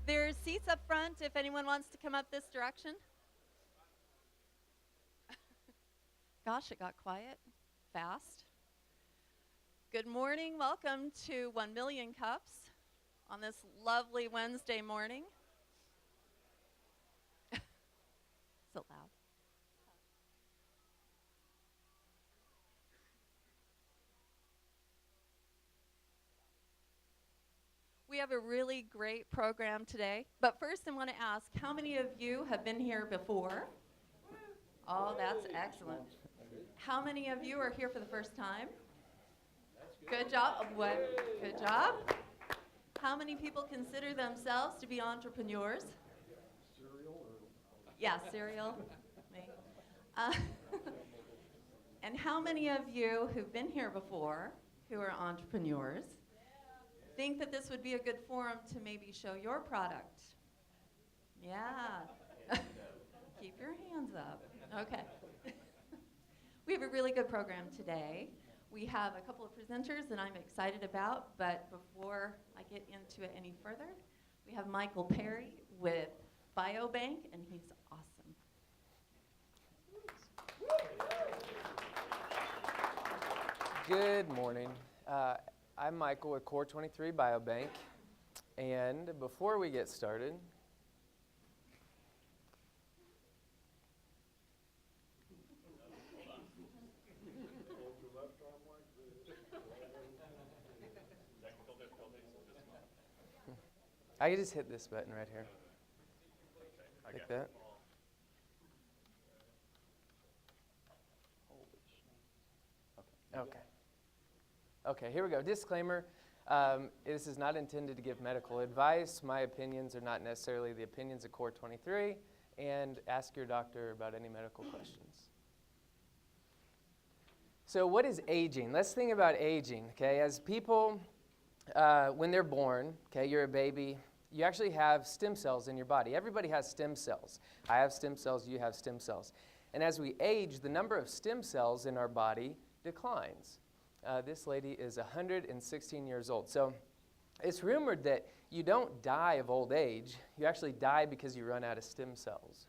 There's seats up front if anyone wants to come up this direction. Gosh, it got quiet fast. Good morning. Welcome to 1 Million Cups on this lovely Wednesday morning. So loud. We have a really great program today. But first, I want to ask, how many of you have been here before? Oh, that's excellent. How many of you are here for the first time? Good job. What? Good job. How many people consider themselves to be entrepreneurs? Yeah, serial. Me. Uh, and how many of you who've been here before, who are entrepreneurs, think that this would be a good forum to maybe show your product? Yeah. Keep your hands up. Okay. We have a really good program today. We have a couple of presenters that I'm excited about, but before I get into it any further, we have Michael Perry with Biobank, and he's awesome. Good morning. I'm Michael with Core 23 Biobank, and before we get started, I can just hit this button right here. Like that. Okay. Okay, here we go. Disclaimer. This is not intended to give medical advice. My opinions are not necessarily the opinions of Core 23. And ask your doctor about any medical questions. So what is aging? Let's think about aging. Okay, as people, when they're born, okay, you're a baby, you actually have stem cells in your body. Everybody has stem cells. I have stem cells, you have stem cells. And as we age, the number of stem cells in our body declines. This lady is 116 years old. So it's rumored that you don't die of old age. You actually die because you run out of stem cells.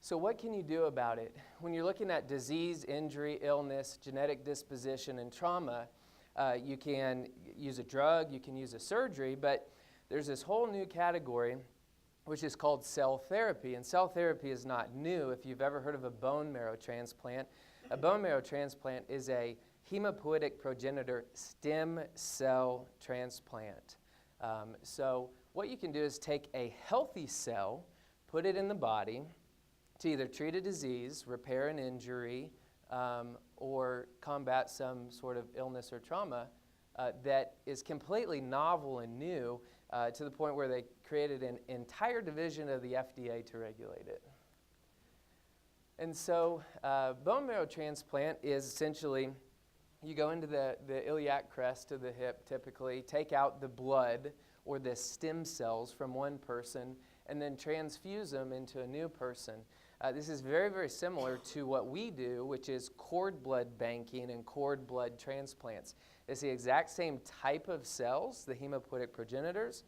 So what can you do about it? When you're looking at disease, injury, illness, genetic disposition, and trauma, you can use a drug, you can use a surgery, but there's this whole new category which is called cell therapy. And cell therapy is not new. If you've ever heard of a bone marrow transplant, a bone marrow transplant is a hematopoietic progenitor stem cell transplant. So what you can do is take a healthy cell, put it in the body to either treat a disease, repair an injury, or combat some sort of illness or trauma that is completely novel and new to the point where they created an entire division of the FDA to regulate it. And so bone marrow transplant is essentially, you go into the iliac crest of the hip typically, take out the blood or the stem cells from one person, and then transfuse them into a new person. This is very, very similar to what we do, which is cord blood banking and cord blood transplants. It's the exact same type of cells, the hematopoietic progenitors,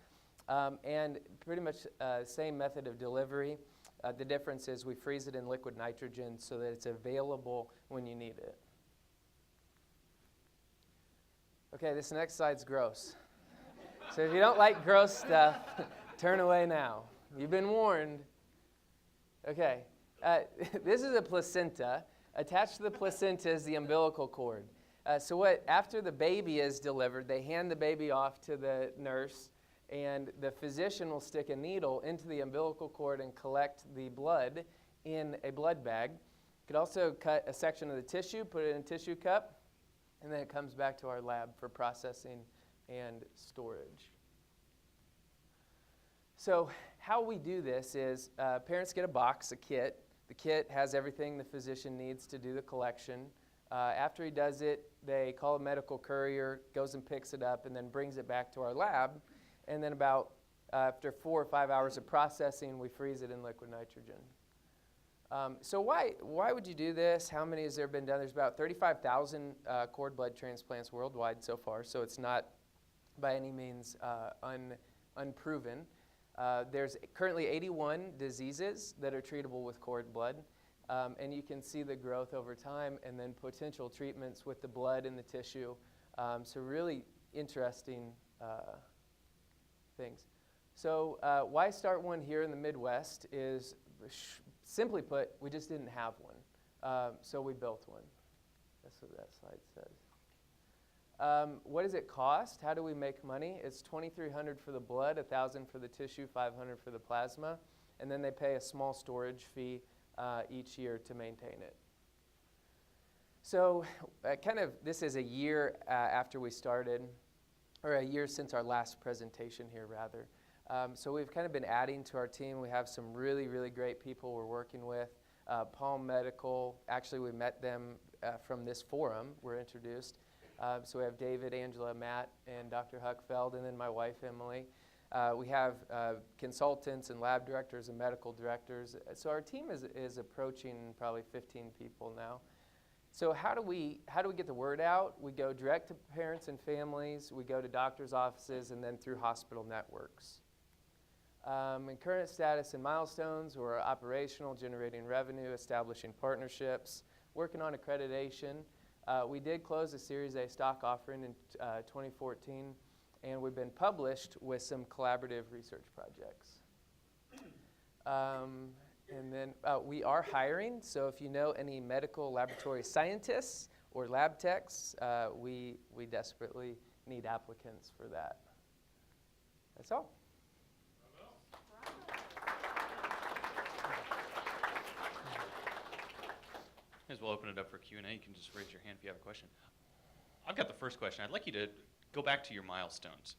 and pretty much same method of delivery. The difference is we freeze it in liquid nitrogen so that it's available when you need it. Okay, this next slide's gross. So if you don't like gross stuff, turn away now. You've been warned. Okay, this is a placenta. Attached to the placenta is the umbilical cord. After the baby is delivered, they hand the baby off to the nurse, and the physician will stick a needle into the umbilical cord and collect the blood in a blood bag. You could also cut a section of the tissue, put it in a tissue cup, and then it comes back to our lab for processing and storage. So how we do this is parents get a box, a kit. The kit has everything the physician needs to do the collection. After he does it, they call a medical courier, goes and picks it up, and then brings it back to our lab. And then after 4 or 5 hours of processing, we freeze it in liquid nitrogen. So why would you do this? How many has there been done? There's about 35,000 cord blood transplants worldwide so far, so it's not by any means unproven. There's currently 81 diseases that are treatable with cord blood, and you can see the growth over time and then potential treatments with the blood and the tissue. So really interesting things. So why start one here in the Midwest is, simply put, we just didn't have one. So we built one. That's what that slide says. What does it cost? How do we make money? It's $2,300 for the blood, $1,000 for the tissue, $500 for the plasma, and then they pay a small storage fee each year to maintain it. So this is a year after we started, or a year since our last presentation here, rather. So we've kind of been adding to our team. We have some really, really great people we're working with. Palm Medical, actually we met them from this forum, we're introduced. So we have David, Angela, Matt, and Dr. Huckfeld, and then my wife, Emily. We have consultants and lab directors and medical directors. So our team is approaching probably 15 people now. So how do we get the word out? We go direct to parents and families, we go to doctors' offices, and then through hospital networks. In current status and milestones, we're operational, generating revenue, establishing partnerships, working on accreditation. We did close a Series A stock offering in 2014, and we've been published with some collaborative research projects. And then we are hiring, so if you know any medical laboratory scientists or lab techs, we desperately need applicants for that. That's all. As we'll open it up for Q&A, you can just raise your hand if you have a question. I've got the first question. I'd like you to go back to your milestones.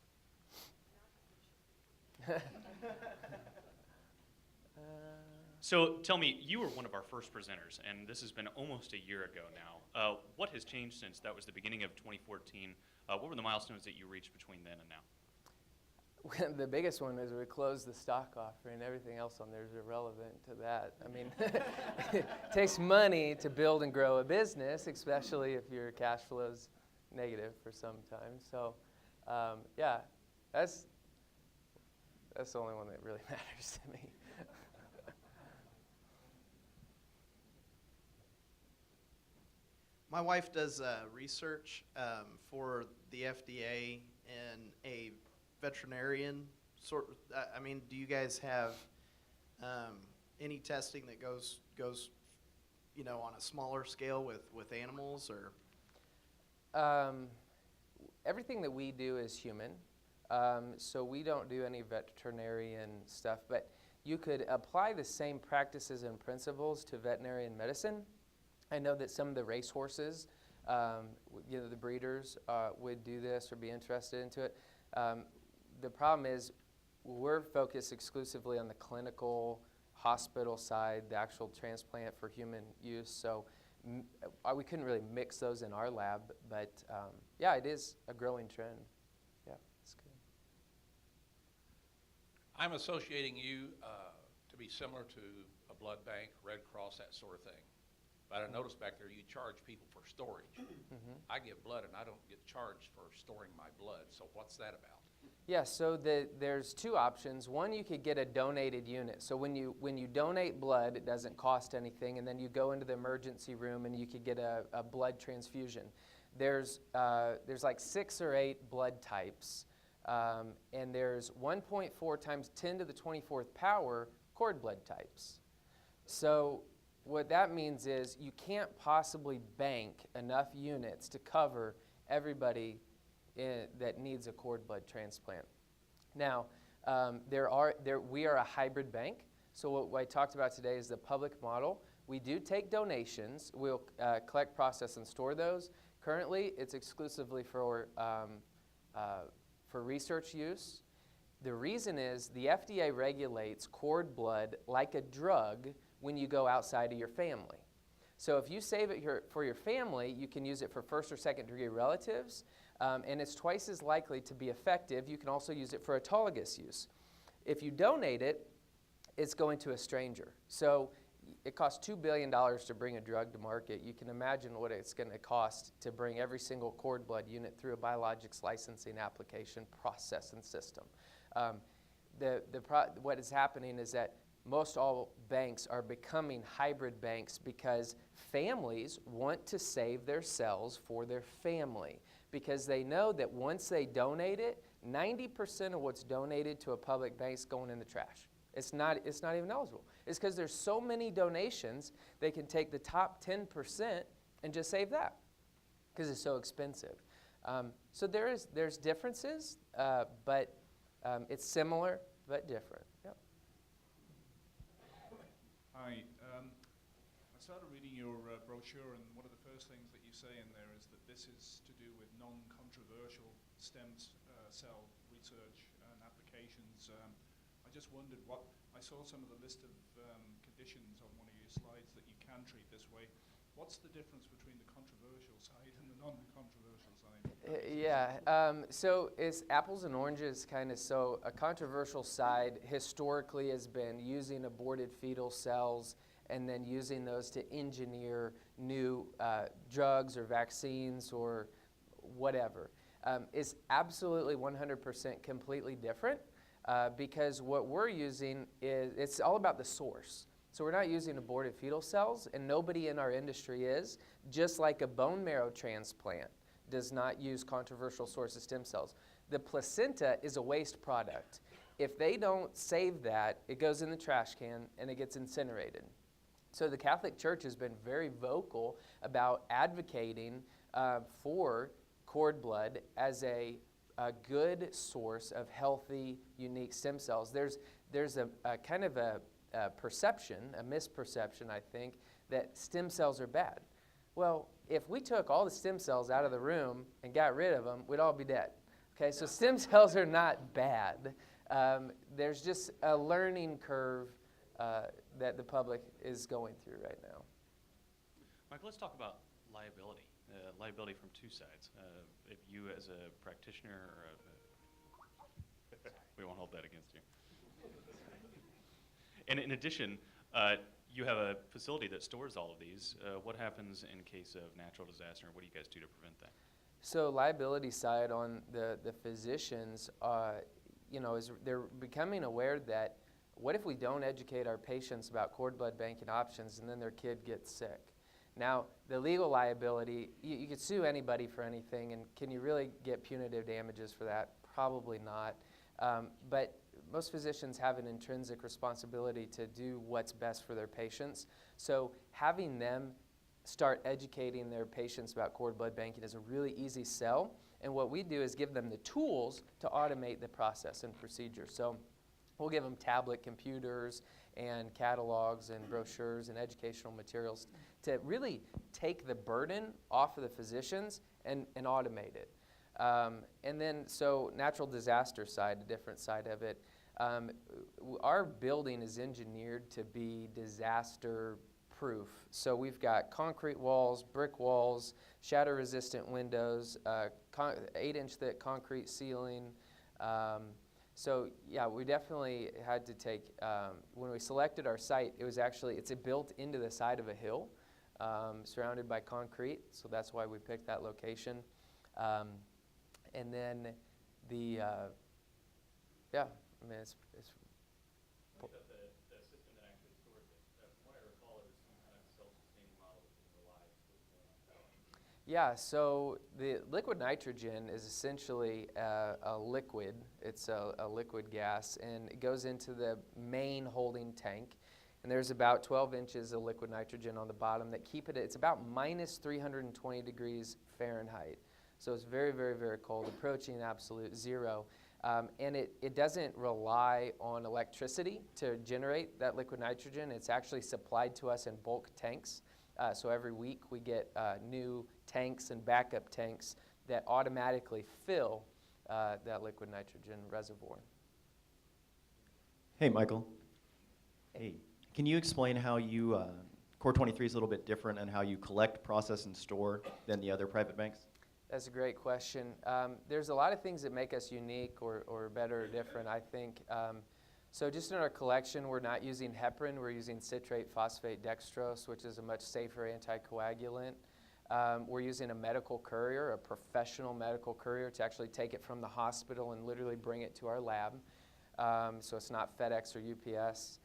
So tell me, you were one of our first presenters, and this has been almost a year ago now. What has changed since that was the beginning of 2014? What were the milestones that you reached between then and now? The biggest one is we closed the stock offering. Everything else on there is irrelevant to that. I mean, it takes money to build and grow a business, especially if your cash flow's negative for some time. So, yeah, that's the only one that really matters to me. My wife does research for the FDA in a veterinarian sort. I mean, do you guys have any testing that goes, on a smaller scale with animals, or? Everything that we do is human, so we don't do any veterinarian stuff. But you could apply the same practices and principles to veterinarian medicine. I know that some of the racehorses, the breeders would do this or be interested into it. The problem is we're focused exclusively on the clinical hospital side, the actual transplant for human use. So we couldn't really mix those in our lab, but yeah, it is a growing trend. Yeah, it's good. I'm associating you to be similar to a blood bank, Red Cross, that sort of thing. But I noticed back there you charge people for storage. Mm-hmm. I give blood and I don't get charged for storing my blood. So what's that about? Yeah, so there's two options. One, you could get a donated unit. So when you donate blood, it doesn't cost anything, and then you go into the emergency room and you could get a blood transfusion. There's like 6 or 8 blood types, and there's 1.4 times 10 to the 24th power cord blood types. So what that means is you can't possibly bank enough units to cover everybody that needs a cord blood transplant. Now, we are a hybrid bank. So what I talked about today is the public model. We do take donations. We'll collect, process, and store those. Currently, it's exclusively for research use. The reason is the FDA regulates cord blood like a drug when you go outside of your family. So if you save it for your family, you can use it for first or second degree relatives, and it's twice as likely to be effective. You can also use it for autologous use. If you donate it, it's going to a stranger. So it costs $2 billion to bring a drug to market. You can imagine what it's going to cost to bring every single cord blood unit through a biologics licensing application process and system. What is happening is that most all banks are becoming hybrid banks because families want to save their cells for their family, because they know that once they donate it, 90% of what's donated to a public bank is going in the trash. It's not even eligible. It's because there's so many donations, they can take the top 10% and just save that because it's so expensive. So there's differences, but it's similar but different. Yep. Hi. I started reading your brochure, and one of the first things that you say in there is that this is to do with non-controversial stem cell research and applications. I just wondered I saw some of the list of conditions on one of your slides that you can treat this way. What's the difference between the controversial side and the non-controversial side? So it's apples and oranges kind of. So a controversial side historically has been using aborted fetal cells and then using those to engineer new drugs or vaccines or whatever. It's absolutely 100% completely different because what we're using it's all about the source. So we're not using aborted fetal cells, and nobody in our industry is, just like a bone marrow transplant does not use controversial source of stem cells. The placenta is a waste product. If they don't save that, it goes in the trash can and it gets incinerated. So the Catholic Church has been very vocal about advocating for cord blood as a good source of healthy, unique stem cells. There's a kind of a perception, a misperception, I think, that stem cells are bad. Well, if we took all the stem cells out of the room and got rid of them, we'd all be dead. Okay, so stem cells are not bad. There's just a learning curve that the public is going through right now. Michael, let's talk about liability. Liability from two sides. If you as a practitioner or we won't hold that against you. And in addition, you have a facility that stores all of these. What happens in case of natural disaster, and what do you guys do to prevent that? So liability side on the physicians, they're becoming aware that what if we don't educate our patients about cord blood banking options and then their kid gets sick? Now, the legal liability, you could sue anybody for anything, and can you really get punitive damages for that? Probably not. But most physicians have an intrinsic responsibility to do what's best for their patients. So having them start educating their patients about cord blood banking is a really easy sell. And what we do is give them the tools to automate the process and procedure. So we'll give them tablet computers and catalogs and brochures and educational materials to really take the burden off of the physicians and automate it. And then, so natural disaster side, a different side of it. Our building is engineered to be disaster proof. So we've got concrete walls, brick walls, shatter-resistant windows, 8-inch thick concrete ceiling. So yeah, we definitely had to take, when we selected our site, it's built into the side of a hill, surrounded by concrete, so that's why we picked that location. And then it's The system that actually stores it, from what I recall, it was some kind of self-sustaining model that didn't rely exclusively on power. Yeah, so the liquid nitrogen is essentially a liquid. It's a liquid gas, and it goes into the main holding tank. And there's about 12 inches of liquid nitrogen on the bottom that keep it's about minus 320 degrees Fahrenheit. So it's very, very, very cold, approaching absolute zero. And it doesn't rely on electricity to generate that liquid nitrogen. It's actually supplied to us in bulk tanks. So every week we get new tanks and backup tanks that automatically fill that liquid nitrogen reservoir. Hey, Michael. Hey, can you explain how you, Core 23 is a little bit different and how you collect, process, and store than the other private banks? That's a great question. There's a lot of things that make us unique or better or different, I think. So just in our collection, we're not using heparin, we're using citrate phosphate dextrose, which is a much safer anticoagulant. We're using a medical courier, a professional medical courier, to actually take it from the hospital and literally bring it to our lab. so it's not FedEx or UPS.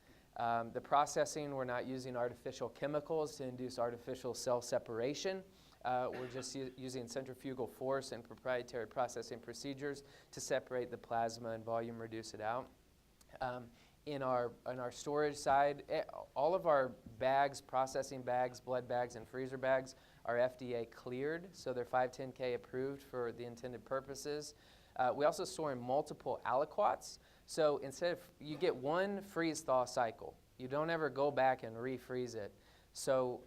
The processing, we're not using artificial chemicals to induce artificial cell separation. We're just using centrifugal force and proprietary processing procedures to separate the plasma and volume reduce it out. In our storage side, all of our bags, processing bags, blood bags, and freezer bags are FDA cleared, so they're 510K approved for the intended purposes. We also store in multiple aliquots, so instead of, you get one freeze-thaw cycle. You don't ever go back and refreeze it. So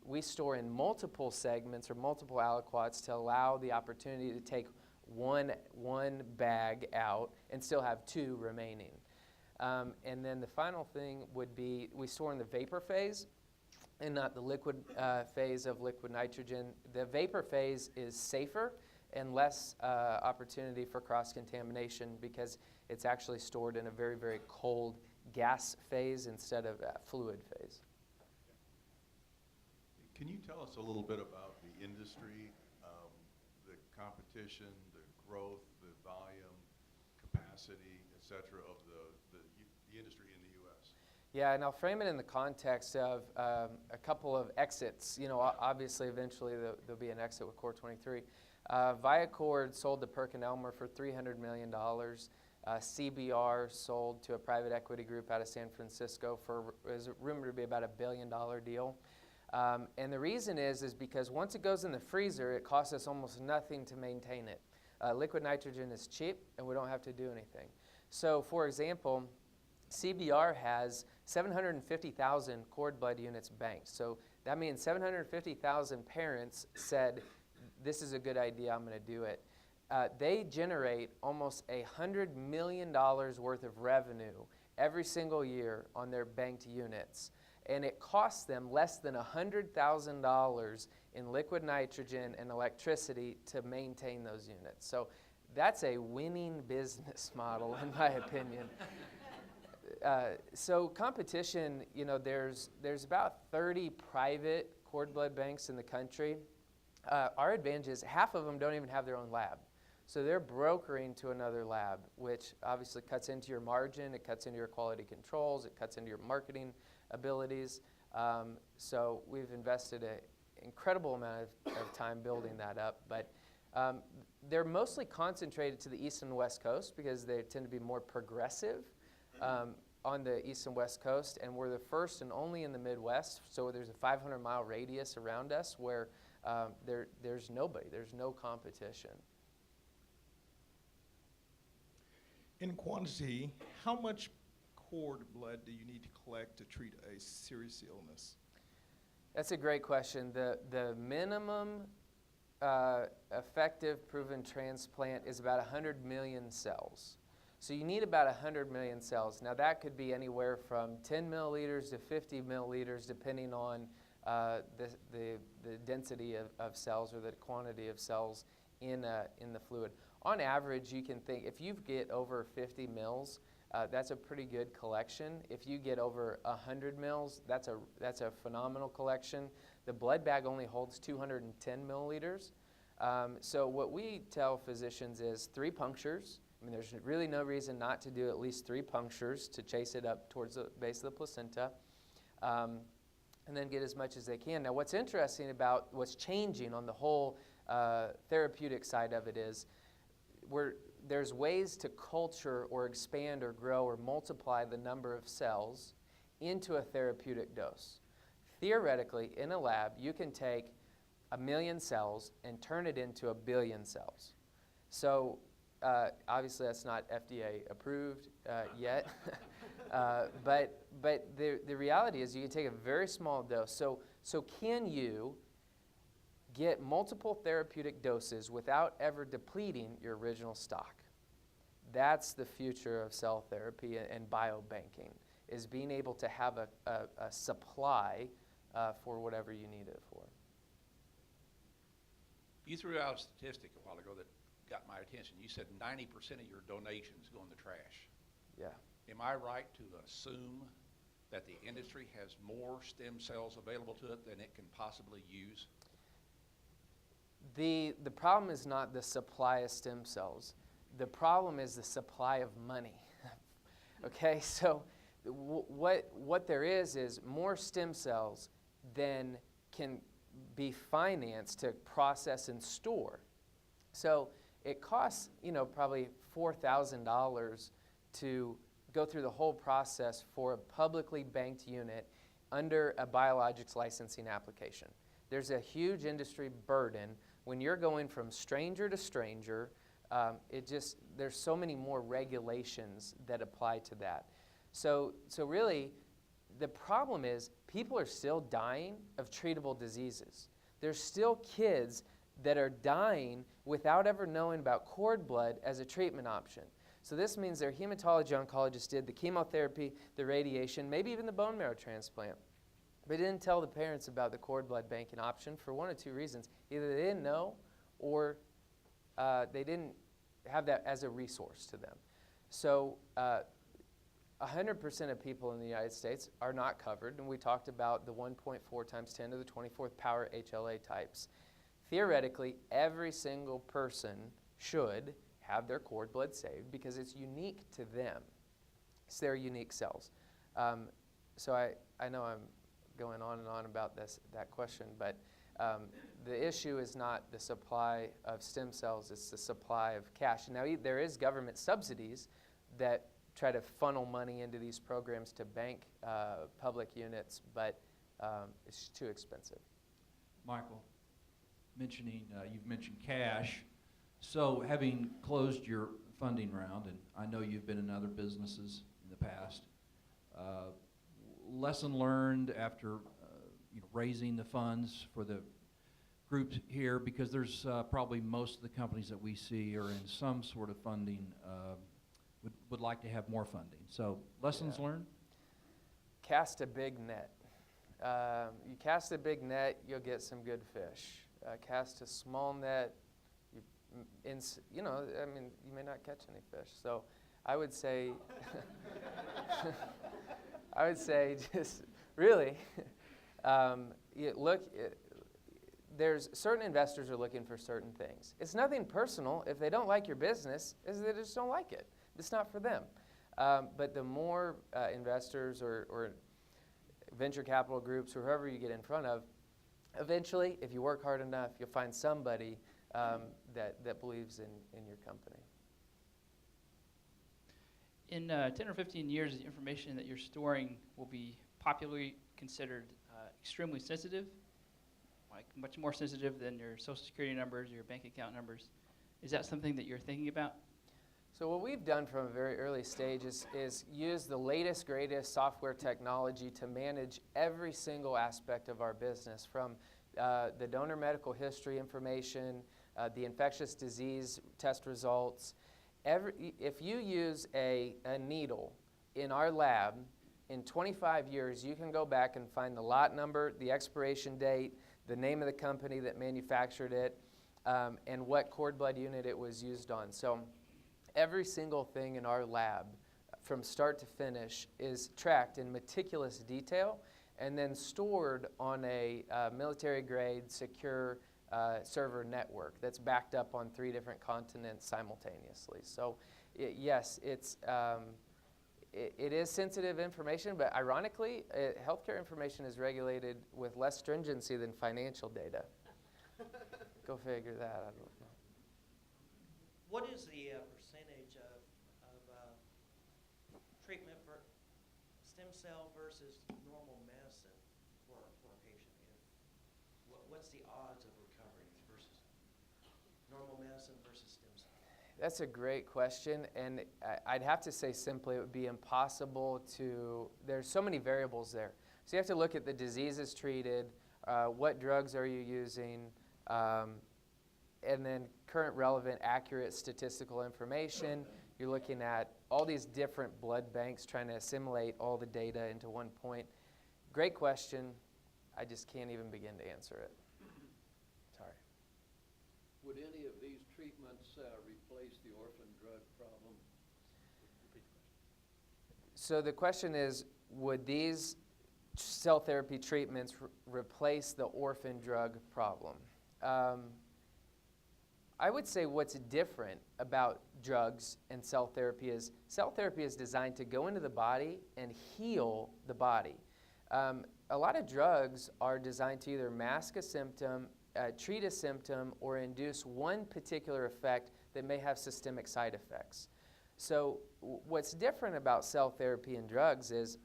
we store in multiple segments or multiple aliquots to allow the opportunity to take one bag out and still have two remaining. And then the final thing would be we store in the vapor phase and not the liquid phase of liquid nitrogen. The vapor phase is safer and less opportunity for cross-contamination because it's actually stored in a very, very cold gas phase instead of a fluid phase. Can you tell us a little bit about the industry, the competition, the growth, the volume, capacity, et cetera, of the industry in the U.S.? Yeah, and I'll frame it in the context of a couple of exits. You know, obviously, eventually there'll be an exit with Core 23. Viacord sold to PerkinElmer for $300 million. CBR sold to a private equity group out of San Francisco for, is rumored to be about $1 billion deal. And the reason is because once it goes in the freezer, it costs us almost nothing to maintain it. Liquid nitrogen is cheap, and we don't have to do anything. So, for example, CBR has 750,000 cord blood units banked. So that means 750,000 parents said, this is a good idea, I'm going to do it. They generate almost $100 million worth of revenue every single year on their banked units. And it costs them less than $100,000 in liquid nitrogen and electricity to maintain those units. So that's a winning business model, in my opinion. So competition, you know, there's about 30 private cord blood banks in the country. Our advantage is half of them don't even have their own lab. So they're brokering to another lab, which obviously cuts into your margin, it cuts into your quality controls, it cuts into your marketing abilities. So we've invested an incredible amount of time building that up. But they're mostly concentrated to the east and west coast because they tend to be more progressive on the east and west coast. And we're the first and only in the Midwest. So there's a 500-mile radius around us where there's nobody, there's no competition. In quantity, how much cord blood do you need to collect to treat a serious illness? That's a great question. The minimum effective proven transplant is about 100 million cells. So you need about 100 million cells. Now that could be anywhere from 10 milliliters to 50 milliliters depending on the density of cells or the quantity of cells in the fluid. On average, you can think if you get over 50 mils, that's a pretty good collection. If you get over 100 mils, that's a phenomenal collection. The blood bag only holds 210 milliliters. So what we tell physicians is 3 punctures. I mean, there's really no reason not to do at least 3 punctures to chase it up towards the base of the placenta, and then get as much as they can. Now, what's interesting about what's changing on the whole therapeutic side of it is there's ways to culture or expand or grow or multiply the number of cells into a therapeutic dose. Theoretically, in a lab, you can take 1 million cells and turn it into 1 billion cells. So obviously that's not FDA approved yet, but the reality is you can take a very small dose. So can you get multiple therapeutic doses without ever depleting your original stock? That's the future of cell therapy and biobanking, is being able to have a supply for whatever you need it for. You threw out a statistic a while ago that got my attention. You said 90% of your donations go in the trash. Yeah. Am I right to assume that the industry has more stem cells available to it than it can possibly use? The problem is not the supply of stem cells. The problem is the supply of money. Okay, so what there is more stem cells than can be financed to process and store. So it costs, probably $4,000 to go through the whole process for a publicly banked unit under a biologics licensing application. There's a huge industry burden when you're going from stranger to stranger. There's so many more regulations that apply to that. So really, the problem is people are still dying of treatable diseases. There's still kids that are dying without ever knowing about cord blood as a treatment option. So this means their hematology oncologist did the chemotherapy, the radiation, maybe even the bone marrow transplant. But didn't tell the parents about the cord blood banking option for one of two reasons. Either they didn't know or they didn't have that as a resource to them. So 100% of people in the United States are not covered, and we talked about the 1.4 times 10 to the 24th power HLA types. Theoretically, every single person should have their cord blood saved because it's unique to them. It's their unique cells. So I know I'm going on and on about that question, but the issue is not the supply of stem cells, it's the supply of cash. Now, there is government subsidies that try to funnel money into these programs to bank public units, but it's too expensive. Michael, you've mentioned cash. So having closed your funding round, and I know you've been in other businesses in the past, lesson learned after raising the funds for the group here, because there's probably most of the companies that we see are in some sort of funding, would like to have more funding. So lessons learned? Cast a big net. You cast a big net, you'll get some good fish. Cast a small net, you may not catch any fish. So I would say, just really, there's certain investors are looking for certain things. It's nothing personal. If they don't like your business, they just don't like it. It's not for them. But the more investors or venture capital groups or whoever you get in front of, eventually, if you work hard enough, you'll find somebody that believes in your company. In 10 or 15 years, the information that you're storing will be popularly considered extremely sensitive, like much more sensitive than your social security numbers or your bank account numbers. Is that something that you're thinking about? So what we've done from a very early stage is use the latest, greatest software technology to manage every single aspect of our business, from the donor medical history information, the infectious disease test results. If you use a needle in our lab, in 25 years, you can go back and find the lot number, the expiration date, the name of the company that manufactured it, and what cord blood unit it was used on. So every single thing in our lab, from start to finish, is tracked in meticulous detail and then stored on a military-grade, secure server network that's backed up on 3 different continents simultaneously. So yes, it is sensitive information, but ironically, healthcare information is regulated with less stringency than financial data. Go figure that. I don't know. What is the percentage of treatment for stem cell versus normal medicine for a patient? What's the odds of recovery versus normal medicine versus stem cell? That's a great question, and I'd have to say simply it would be impossible to, there's so many variables there. So you have to look at the diseases treated, what drugs are you using, and then current relevant accurate statistical information. You're looking at all these different blood banks trying to assimilate all the data into one point. Great question. I just can't even begin to answer it. Sorry. Would any of these treatments replace the orphan drug problem? So the question is, would these cell therapy treatments replace the orphan drug problem? I would say what's different about drugs and cell therapy is designed to go into the body and heal the body. A lot of drugs are designed to either mask a symptom, treat a symptom, or induce one particular effect that may have systemic side effects. So what's different about cell therapy and drugs is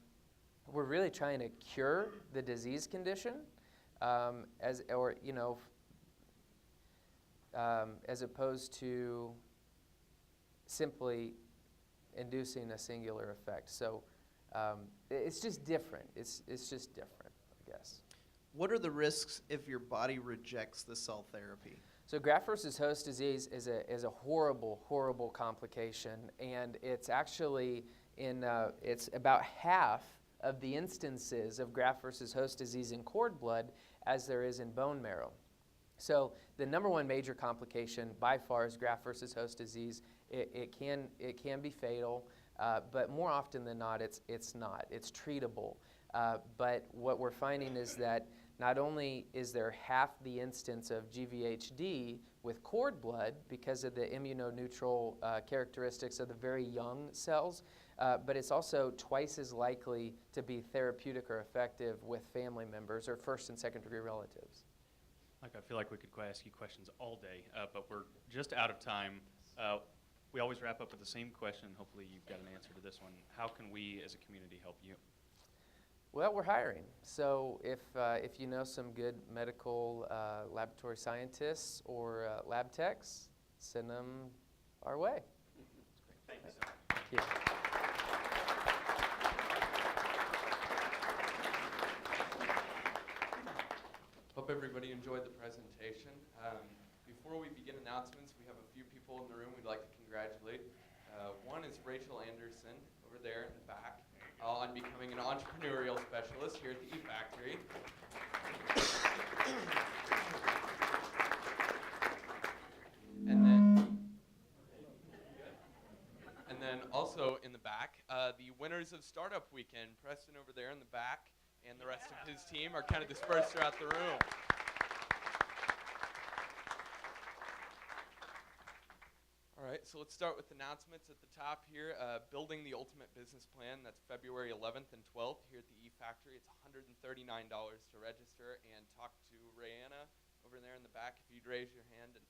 we're really trying to cure the disease condition, as opposed to simply inducing a singular effect. So it's just different. It's just different, I guess. What are the risks if your body rejects the cell therapy? So graft versus host disease is a horrible, horrible complication, and it's actually it's about half of the instances of graft versus host disease in cord blood as there is in bone marrow. So the number one major complication by far is graft versus host disease. It can be fatal, but more often than not, it's not. It's treatable. But what we're finding is that not only is there half the instance of GVHD with cord blood because of the immunoneutral characteristics of the very young cells, but it's also twice as likely to be therapeutic or effective with family members or first and second degree relatives. Mike, I feel like we could ask you questions all day, but we're just out of time. We always wrap up with the same question. Hopefully you've got an answer to this one. How can we as a community help you? Well, we're hiring. So if you know some good medical laboratory scientists or lab techs, send them our way. Thank you so much. Thank you. Hope everybody enjoyed the presentation. Before we begin announcements, we have a few people in the room we'd like to congratulate. One is Rachel Anderson over there in the back on becoming an entrepreneurial specialist here at the E-Factory. And then also in the back, the winners of Startup Weekend, Preston over there in the back, and the rest of his team are kind of dispersed throughout the room. All right, so let's start with announcements at the top here. Building the Ultimate Business Plan, that's February 11th and 12th here at the E-Factory. It's $139 to register, and talk to Rayanna over there in the back if you'd raise your hand, and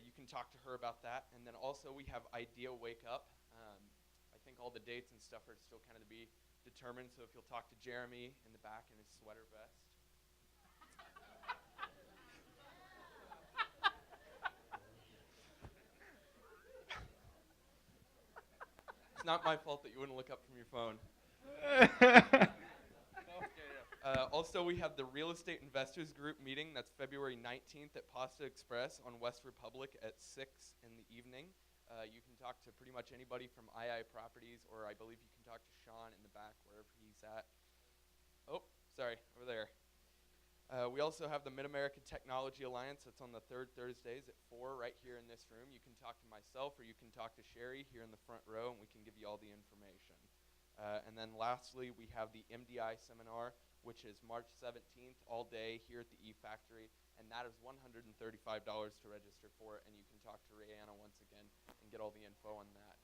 you can talk to her about that. And then also we have Idea Wake Up. I think all the dates and stuff are still kind of to be determined, so if you'll talk to Jeremy in the back in his sweater vest. It's not my fault that you wouldn't look up from your phone. Also, we have the Real Estate Investors Group meeting. That's February 19th at Pasta Express on West Republic at 6 in the evening. You can talk to pretty much anybody from II Properties, or I believe you can talk to Sean in the back, wherever he's at. Oh, sorry, over there. We also have the Mid-American Technology Alliance. That's on the third Thursdays at 4 right here in this room. You can talk to myself, or you can talk to Sherry here in the front row, and we can give you all the information. And then lastly, we have the MDI seminar, which is March 17th, all day here at the E-Factory, and that is $135 to register for it, and you can talk to Rayanna once again and get all the info on that.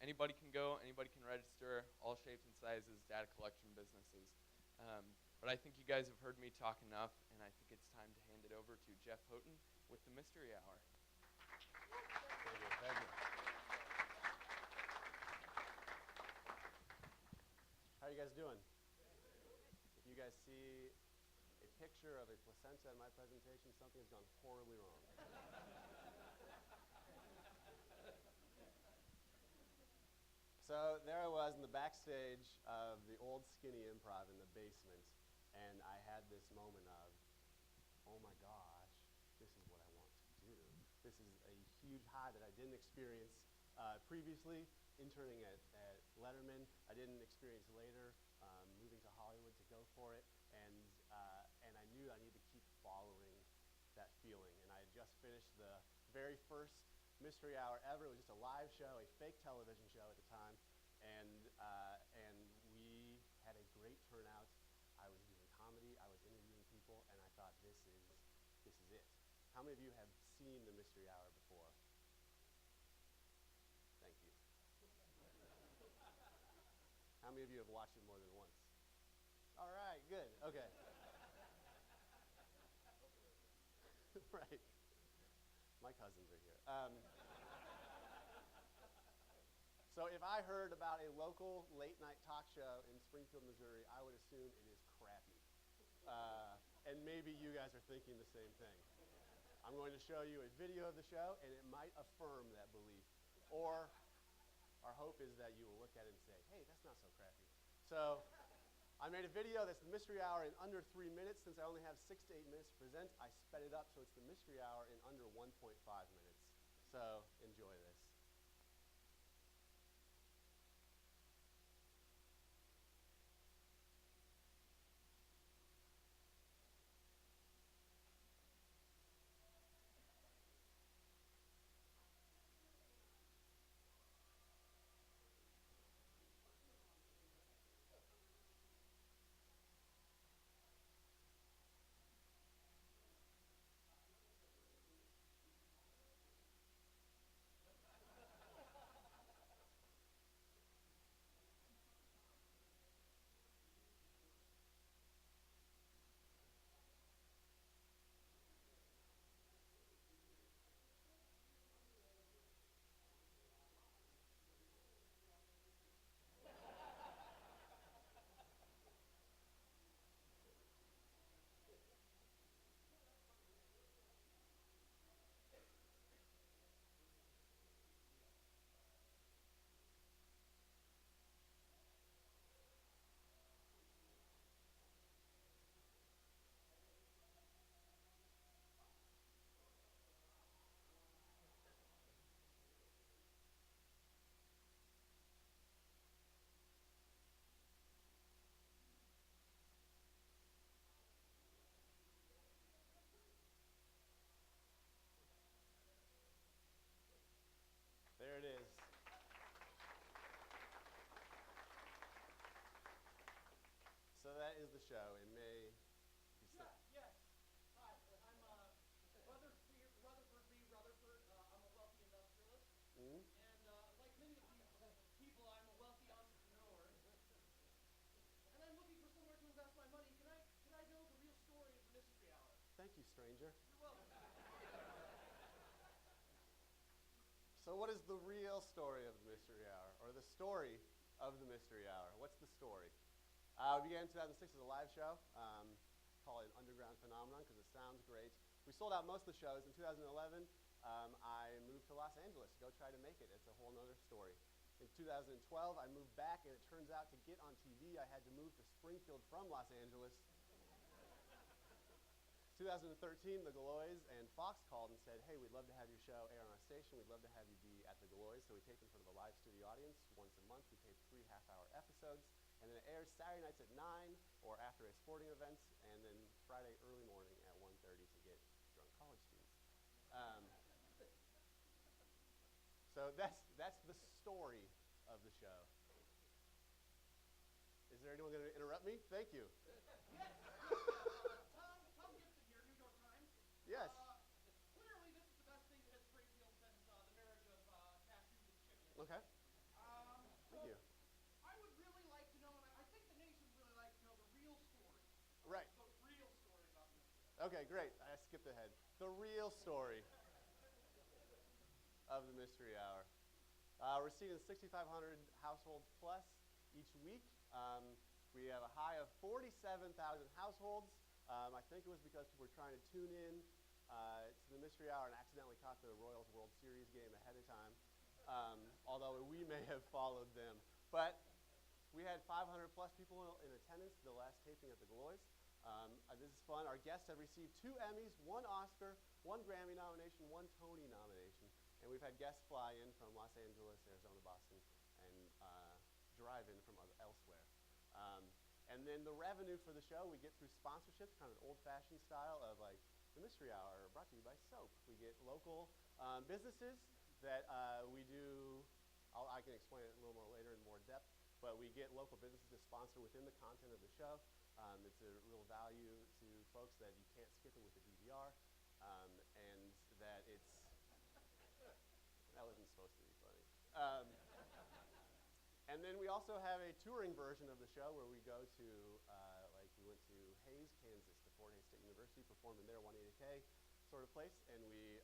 Anybody can go, anybody can register, all shapes and sizes, data collection businesses. But I think you guys have heard me talk enough, and I think it's time to hand it over to Jeff Houghton with the Mystery Hour. Thank you. How are you guys doing? If you guys see a picture of a placenta in my presentation, something has gone horribly wrong. So there I was in the backstage of the old Skinny Improv in the basement, and I had this moment of, oh my gosh, this is what I want to do. This is a huge high that I didn't experience previously, interning at Letterman. I didn't experience later, moving to Hollywood to go for it, and I knew I needed to keep following that feeling. And I had just finished the very first Mystery Hour ever. It was just a live show, a fake television show at the time, and it. How many of you have seen the Mystery Hour before? Thank you. How many of you have watched it more than once? All right, good. Okay. Right. My cousins are here. So if I heard about a local late-night talk show in Springfield, Missouri, I would assume it is crappy. And maybe you guys are thinking the same thing. I'm going to show you a video of the show, and it might affirm that belief. Or our hope is that you will look at it and say, hey, that's not so crappy. So I made a video that's the Mystery Hour in under 3 minutes. Since I only have 6 to 8 minutes to present, I sped it up so it's the Mystery Hour in under 1.5 minutes. So enjoy this. There it is. So that is the show. It may be Yes. Hi, I'm Rutherford B. Rutherford. I'm a wealthy industrialist. Mm-hmm. And like many of these people, I'm a wealthy entrepreneur. And I'm looking for somewhere to invest my money. Can I know the real story of the Mystery Hour? Thank you, stranger. You're welcome. So what is the real story of the Mystery Hour, or the story of the Mystery Hour? What's the story? We began in 2006 as a live show. Call it an underground phenomenon because it sounds great. We sold out most of the shows. In 2011, I moved to Los Angeles to go try to make it. It's a whole nother story. In 2012, I moved back, and it turns out to get on TV, I had to move to Springfield from Los Angeles. 2013, the Galois and Fox called and said, hey, we'd love to have your show air on our station. We'd love to have you be at the Galois. So we taped in front of a live studio audience once a month. We taped 3 half-hour episodes. And then it airs Saturday nights at 9 or after a sporting events, and then Friday early morning at 1:30 to get drunk college students. So that's the story of the show. Is there anyone going to interrupt me? Thank you. Tom Gibson here, New York Times. Yes. Clearly, this is the best thing that hit Springfield since the marriage of cashews and chickens. Okay. Thank you. I would really like to know, and I think the nation would really like to know the real story. Right. The real story about the Mystery Hour. Okay, great. I skipped ahead. The real story of the Mystery Hour. We're seeing 6,500 households plus each week. We have a high of 47,000 households. I think it was because people were trying to tune in to the Mystery Hour and accidentally caught the Royals World Series game ahead of time, although we may have followed them. But we had 500 plus people in attendance to the last taping at the Galois. This is fun. Our guests have received 2 Emmys, 1 Oscar, 1 Grammy nomination, 1 Tony nomination. And we've had guests fly in from Los Angeles, Arizona, Boston, and drive in from elsewhere. And then the revenue for the show we get through sponsorships, kind of an old-fashioned style of like the Mystery Hour brought to you by soap. We get local businesses that we do, I can explain it a little more later in more depth, but we get local businesses to sponsor within the content of the show. It's a real value to folks that you can't skip it with the DVR. Um, and then we also have a touring version of the show where we go to, like we went to Hays, Kansas, to Fort Hays State University, performed in their 180K sort of place, and we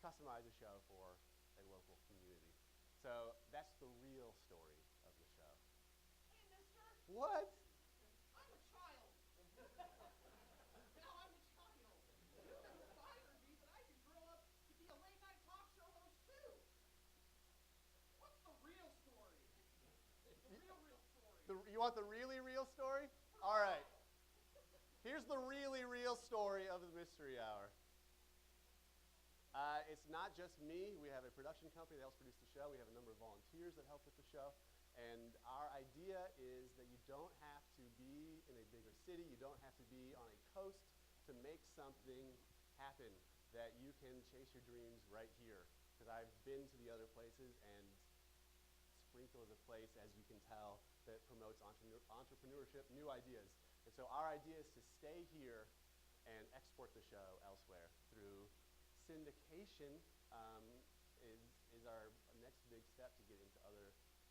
customize a show for a local community. So that's the real story of the show. Hey, mister, What? I'm a child. Now I'm a child. You inspired me that I could grow up to be a late-night talk show host, too. What's the real story? The real story. You want the really real story? All right. Here's the really real story of the Mystery Hour. It's not just me. We have a production company that helps produce the show. We have a number of volunteers that help with the show. And our idea is that you don't have to be in a bigger city. You don't have to be on a coast to make something happen, that you can chase your dreams right here. Because I've been to the other places, and Springfield is a place, as you can tell, that promotes entrepreneurship, new ideas. And so our idea is to stay here and export the show elsewhere through syndication. Is our next big step to get into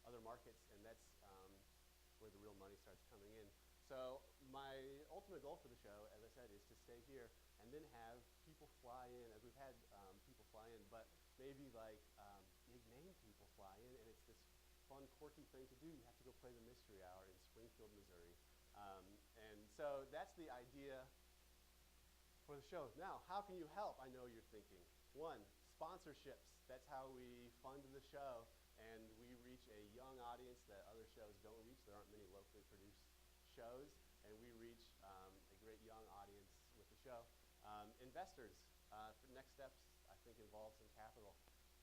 other markets, and that's where the real money starts coming in. So my ultimate goal for the show, as I said, is to stay here and then have people fly in, as we've had people fly in, but maybe like big name people fly in, and it's this fun, quirky thing to do. You have to go play the Mystery Hour in Springfield, Missouri. And so that's the idea for the show. Now, how can you help? I know you're thinking. One, sponsorships. That's how we fund the show, and we reach a young audience that other shows don't reach. There aren't many locally produced shows, and we reach a great young audience with the show. Investors, for next steps, I think involve some capital.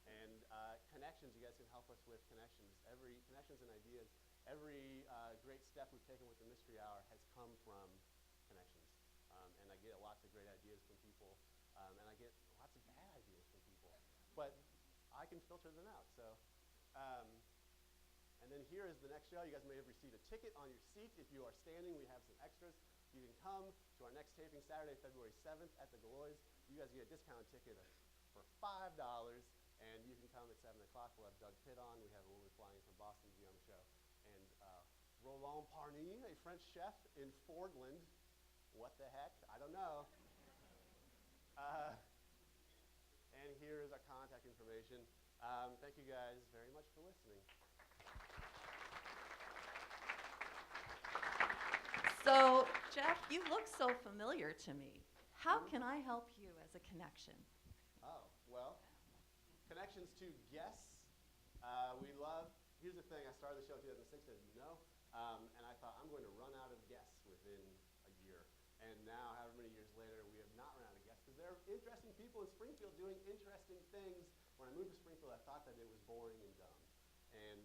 And connections, you guys can help us with connections. Connections and ideas. Every great step we've taken with the Mystery Hour has come from connections. And I get lots of great ideas from people, and I get lots of bad ideas from people. But I can filter them out. So, and then here is the next show. You guys may have received a ticket on your seat. If you are standing, we have some extras. You can come to our next taping Saturday, February 7th at the Galois. You guys get a discounted ticket for $5, and you can come at 7 o'clock. We'll have Doug Pitt on. We have a woman flying from Boston to be on the show. And Roland Parny, a French chef in Fordland. What the heck? I don't know. And here is our contact information. Thank you guys very much for listening. So, Jeff, you look so familiar to me. How can I help you as a connection? Oh, well, connections to guests. We love, here's the thing, I started the show in 2006, as you know, and I thought I'm going to run out of guests within a year. And now, however many years later, we have not run out of guests, because there are interesting people in Springfield doing interesting things. When I moved to Springfield, I thought that it was boring and dumb. And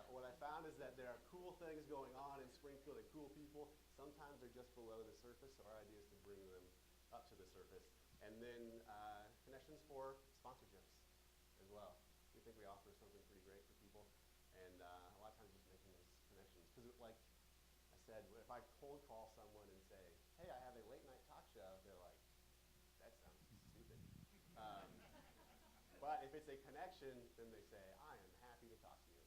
what I found is that there are cool things going on in Springfield and cool people. Sometimes they're just below the surface, so our idea is to bring them up to the surface. And then connections for sponsorships as well. We think we offer something pretty great for people. And a lot of times just making those connections. Because like I said, if I cold call someone and say, hey, I have a late night talk show, they're like, that sounds stupid. But if it's a connection, then they say, I am happy to talk to you.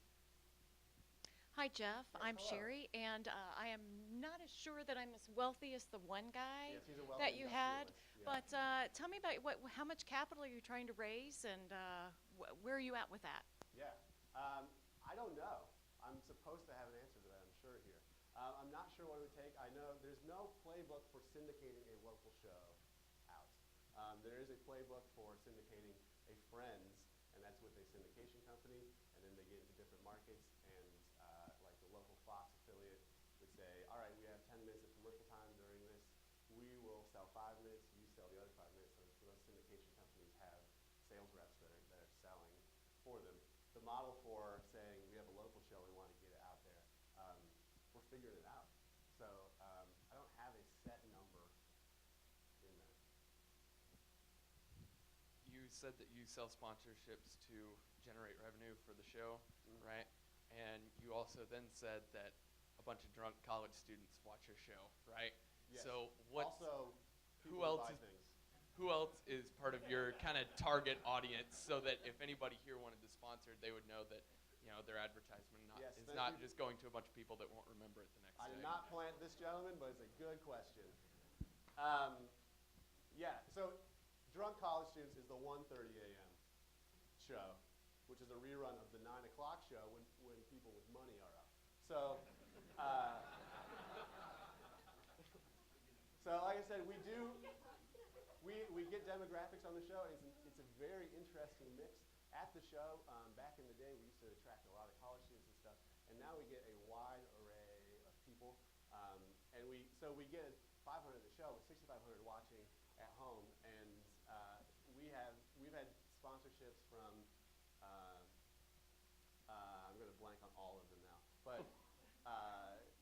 Hi, Jeff. Yes, I'm hello. Sherry, and I am not as sure that I'm as wealthy as the one guy Yes, he's a wealthy that you had. industrialist, yeah. But tell me about how much capital are you trying to raise, and where are you at with that? Yeah. I don't know. I'm supposed to have an answer to that, I'm sure, here. I'm not sure what it would take. I know there's no playbook for syndicating a local show out. There is a playbook for syndicating a Friends, and that's with a syndication company, and then they get into different markets, and like the local Fox affiliate would say, all right, we have 10 minutes of commercial time during this. We will sell 5 minutes, you sell the other 5 minutes. So those syndication companies have sales reps that are selling for them. The model for saying we have a local show, we want to get it out there, we're figuring it out. So I don't have a set number in there. You said that you sell sponsorships to generate revenue for the show, right? And you also then said that a bunch of drunk college students watch your show, right? Yes. So what's, Also, who people else buy is things. who else is part of your kind of target audience, so that if anybody here wanted to sponsor, they would know that their advertisement Yes, is thank not you. just going to a bunch of people that won't remember it the next I day. did not plant this gentleman, but it's a good question. Yeah, so Drunk College Students is the 1:30 a.m. show, which is a rerun of the 9 o'clock show when people with money are up. So, so like I said, we get demographics on the show, and it's a very interesting mix. At the show, back in the day, we used to attract a lot of college students and stuff, and now we get a wide array of people. So we get 500 at the show, but 6,500 watching at home, and we've had sponsorships from I'm going to blank on all of them now, but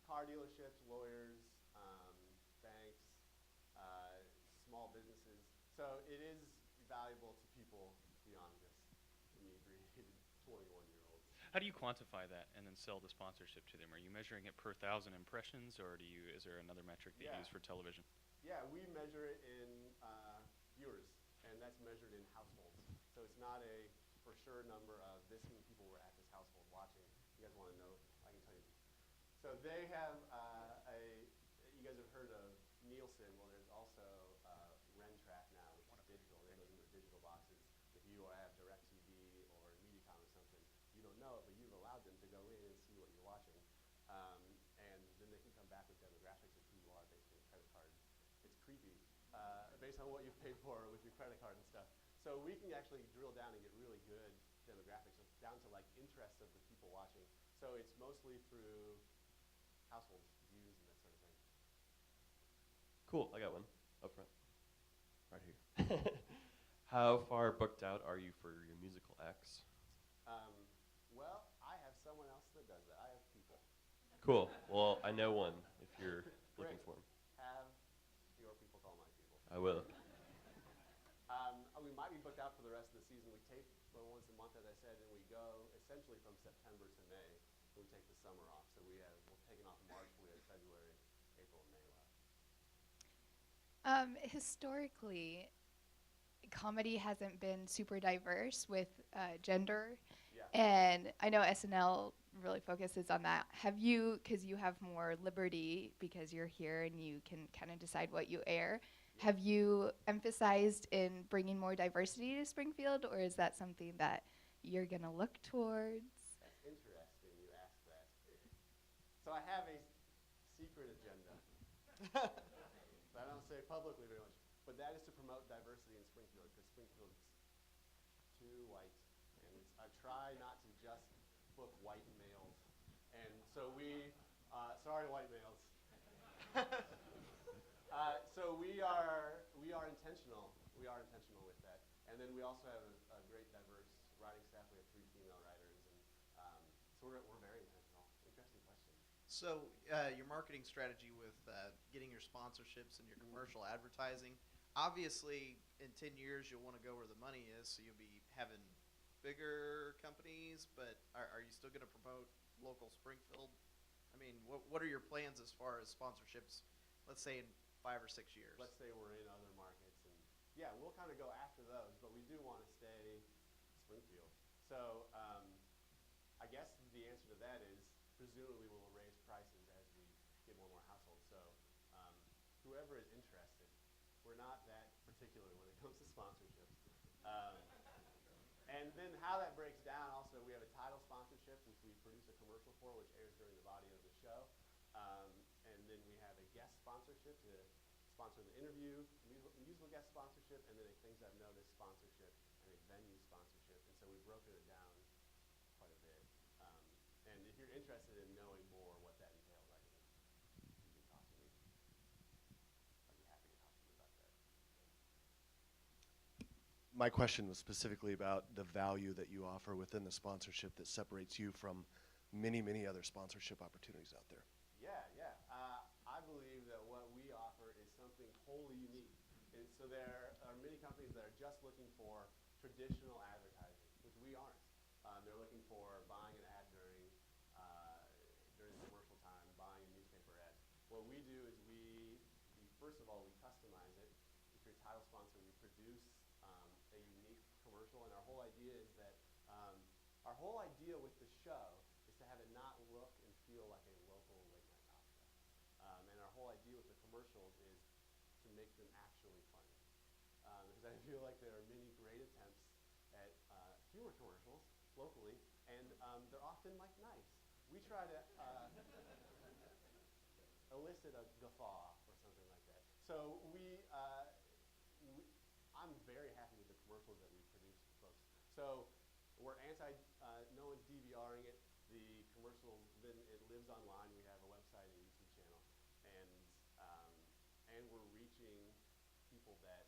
car dealerships, lawyers, banks, small businesses. So it is valuable to people beyond just inebriated 21-year-olds. How do you quantify that and then sell the sponsorship to them? Are you measuring it per 1,000 impressions, or is there another metric that you use for television? Yeah, we measure it in viewers, and that's measured in households. So it's not a for sure number of this many people were at this household watching. You guys want to know? I can tell you. So they have you guys have heard of Nielsen. Well, there's also Rentrack now, which is digital. They goes into digital boxes. If you have DirecTV or Mediacom or something, you don't know it, but you've allowed them to go in and see what you're watching. And then they can come back with demographics of who you are based on your credit card. It's creepy, based on what you've paid for with your credit card and stuff. So we can actually drill down and get really good demographics, down to like interests of the people watching. So it's mostly through households, views, and that sort of thing. Cool, I got one up front, right here. How far booked out are you for your musical acts? Well, I have someone else that does that. I have people. Cool, well, I know one if you're looking Great. for him. Have your people call my people. I will. We might be booked out for the rest of the season. We tape once a month, as I said, and we go essentially from September to May. We take the summer off. So we'll take it off in March. We have February, April, and May left. Historically, comedy hasn't been super diverse with gender. Yeah. And I know SNL really focuses on that. Have you, because you have more liberty because you're here and you can kind of decide what you air, have you emphasized in bringing more diversity to Springfield, or is that something that you're going to look towards? That's interesting you ask that. So I have a secret agenda that I don't say publicly very much, but that is to promote diversity in Springfield, because Springfield's too white. And I try not to just book white males. And so sorry white males. So we are intentional. We are intentional with that. And then we also have a great diverse writing staff. We have 3 female writers, and so we're very intentional. Interesting question. So your marketing strategy with getting your sponsorships and your commercial advertising, obviously in 10 years you'll want to go where the money is, so you'll be having bigger companies, but are you still going to promote local Springfield? I mean, what are your plans as far as sponsorships, let's say in 5 or 6 years? Let's say we're in other markets, and yeah, we'll kind of go after those, but we do want to stay Springfield. So I guess the answer to that is presumably we'll raise prices as we get more and more households. So whoever is interested, we're not that particular when it comes to sponsorships. And then how that breaks down, also we have a title sponsorship, which we produce a commercial for, which airs during the body of the show. And then we have a guest sponsorship to sponsor the interview, musical guest sponsorship, and then a Things I've Noticed sponsorship and a venue sponsorship. And so we've broken it down quite a bit. And if you're interested in knowing more what that entails, you can talk to me. I'd be happy to talk to you about that. My question was specifically about the value that you offer within the sponsorship that separates you from many, many other sponsorship opportunities out there. Yeah. I believe that what we offer is something wholly unique. And so there are many companies that are just looking for traditional advertising, which we aren't. They're looking for buying an ad during commercial time, buying a newspaper ad. What we do is we first of all, we customize it. If you're a title sponsor, we commercial, and our whole idea is that our whole idea with the show is to have it not look and feel like a local late night talk show. And our whole idea with the commercials is to make them actually funny. Because I feel like there are many great attempts at humor commercials locally, and they're often like nice. We try to elicit a guffaw or something like that. So I'm very happy with the commercials that we produce for folks. So we're no one's DVRing it. The commercials, then it lives online. We have a website and YouTube channel, and we're reaching people that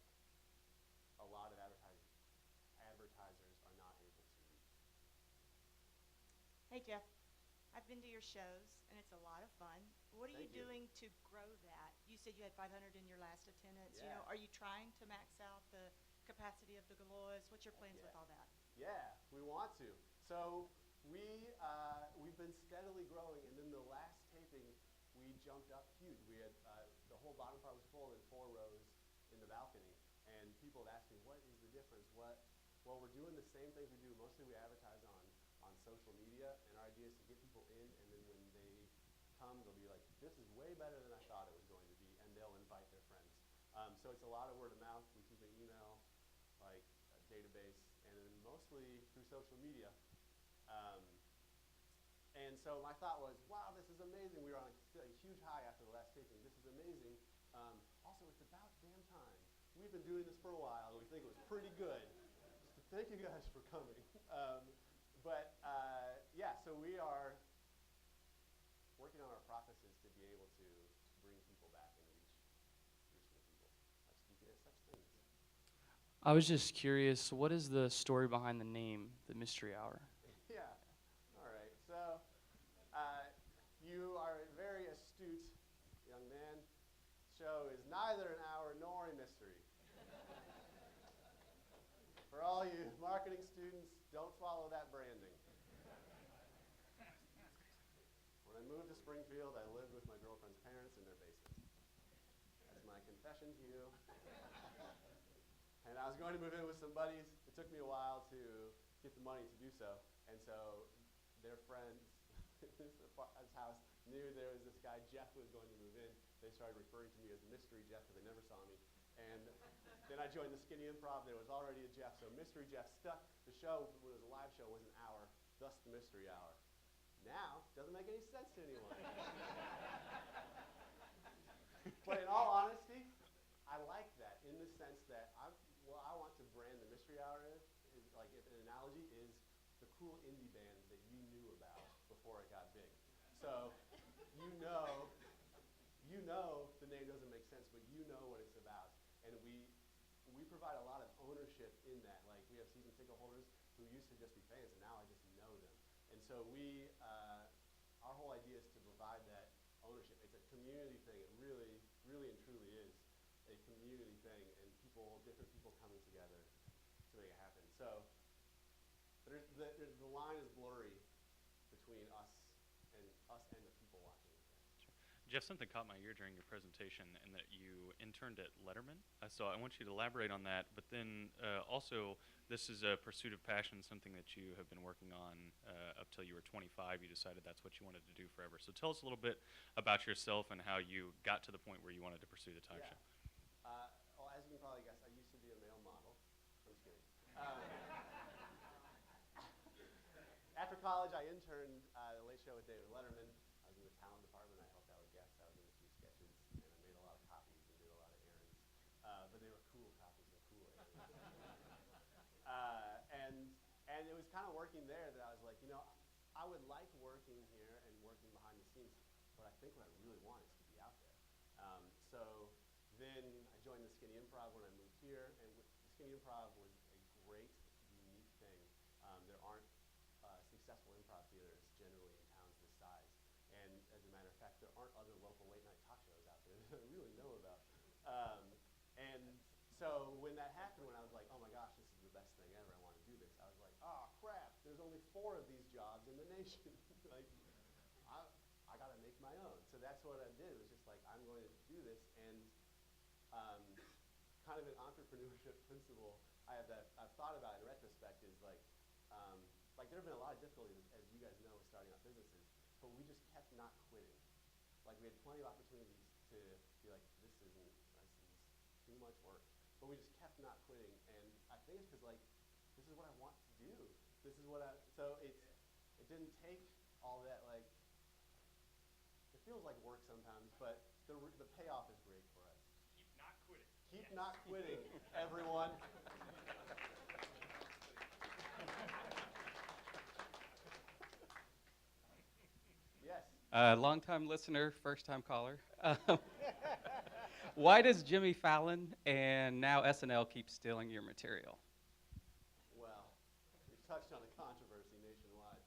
a lot of advertisers are not able to reach. Hey Jeff, I've been to your shows and it's a lot of fun. What are you Thank you. doing to grow that? You said you had 500 in your last attendance. You Yeah. know, are you trying to max out the capacity of the Galois? What's your plans with all that? Yeah, we want to. So we've been steadily growing, and then the last taping we jumped up huge. We had the whole bottom part was full and 4 rows in the balcony, and people had asked me, what is the difference? Well, we're doing the same things we do. Mostly we advertise on social media, and our idea is to get people in, and then when they come, they'll be like, this is way better than I thought it was going to be, and they'll invite their friends. So it's a lot of word of mouth. We keep an email database, and then mostly through social media. And so my thought was, wow, this is amazing. We were on a huge high after the last taping. This is amazing. Also, it's about damn time. We've been doing this for a while. We think it was pretty good. So thank you guys for coming. Yeah, so we are working on our processes to be able to bring people back and reach more people. Such things. I was just curious, what is the story behind the name, the Mystery Hour? Yeah. All right. So you are a very astute young man. Show is neither an hour nor a mystery. For all you marketing students, don't follow that branding. When I moved to Springfield, I lived with my girlfriend's parents in their basement. That's my confession to you. And I was going to move in with some buddies. It took me a while to get the money to do so. And so their friends at this house knew there was this guy, Jeff, who was going to move in. They started referring to me as Mystery Jeff because they never saw me. And then I joined the Skinny Improv. There was already a Jeff, so Mystery Jeff stuck. The show, when it was a live show, was an hour, thus the Mystery Hour. Now, doesn't make any sense to anyone. But in all honesty, I like that in the sense that what I want to brand the Mystery Hour is like if an analogy is the cool indie band that you knew about before it got big. So you know the name doesn't make sense, but you know what it's about. And we provide a lot of ownership in that. Like we have season ticket holders who used to just be fans, and now I just know them. And so our whole idea is to provide that ownership. It's a community thing. It really, really and truly is a community thing, and different people coming together to make it happen. So the line is blurry between us and the people watching. Jeff, something caught my ear during your presentation in that you interned at Letterman. So I want you to elaborate on that. But then also, this is a pursuit of passion, something that you have been working on up till you were 25. You decided that's what you wanted to do forever. So tell us a little bit about yourself and how you got to the point where you wanted to pursue the talk show. Well, as you can probably guess, I used to be a male model. I'm just kidding. After college, I interned the Late Show with David Letterman. I was in the talent department. I helped out with guests. I was in a few sketches, and I made a lot of copies and did a lot of errands. But they were cool copies, they're cool errands. And it was kind of working there that I was like, I would like working here and working behind the scenes, but I think what I really want is to be out there. So then I joined the Skinny Improv when I moved here, and the Skinny Improv was a great, unique thing. There aren't successful improv theaters generally in towns this size, and as a matter of fact, there aren't other local late night talk shows out there that I really know about. And so when that happened, when I was like, oh my gosh, this is the best thing ever, I want to do this, I was like, oh crap, there's only 4 of these jobs in the nation. Like, I got to make my own. So that's what I did. It was just like, I'm going to do this, and kind of an entrepreneurship principle I've thought about in retrospect is like there have been a lot of difficulties, as you guys know, with starting up businesses, but we just kept not quitting. Like we had plenty of opportunities to be like, this is too much work, but we just kept not quitting, and I think it's because like this is what I want to do. This is what so it didn't take all that like. It feels like work sometimes, but the payoff is great for us. Keep not quitting. Keep not quitting, everyone. Yes. Long-time listener, first-time caller. Why does Jimmy Fallon and now SNL keep stealing your material? Well, we've touched on the controversy nationwide.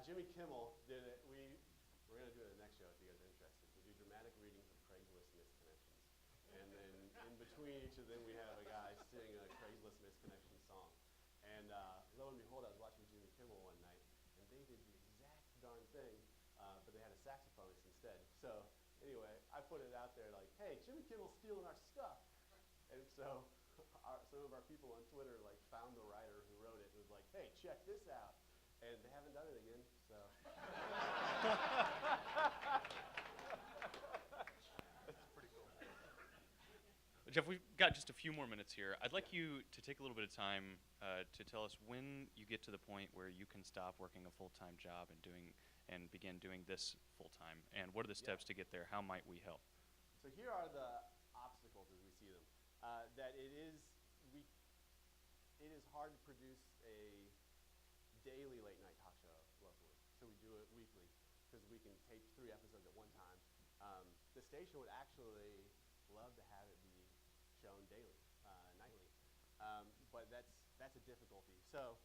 Jimmy Kimmel did it. We're going to do it the next show if you guys are interested. We do dramatic readings of Craigslist misconnections. And then in between each of them, we have a guy sing a Craigslist misconnection song. And lo and behold, I was watching Jimmy Kimmel one night, and they did the exact darn thing, but they had a saxophonist instead. So anyway, I put it out there like, hey, Jimmy Kimmel's stealing our stuff. And so some of our people on Twitter like found the writer who wrote it and was like, hey, check this out. And they haven't done it again, so. That's pretty cool. Jeff, we've got just a few more minutes here. I'd like you to take a little bit of time to tell us when you get to the point where you can stop working a full-time job and begin doing this full-time. And what are the steps to get there? How might we help? So here are the obstacles as we see them. That it is hard to produce a daily late night talk show locally. So we do it weekly because we can tape 3 episodes at one time. The station would actually love to have it be shown daily, nightly, but that's a difficulty. So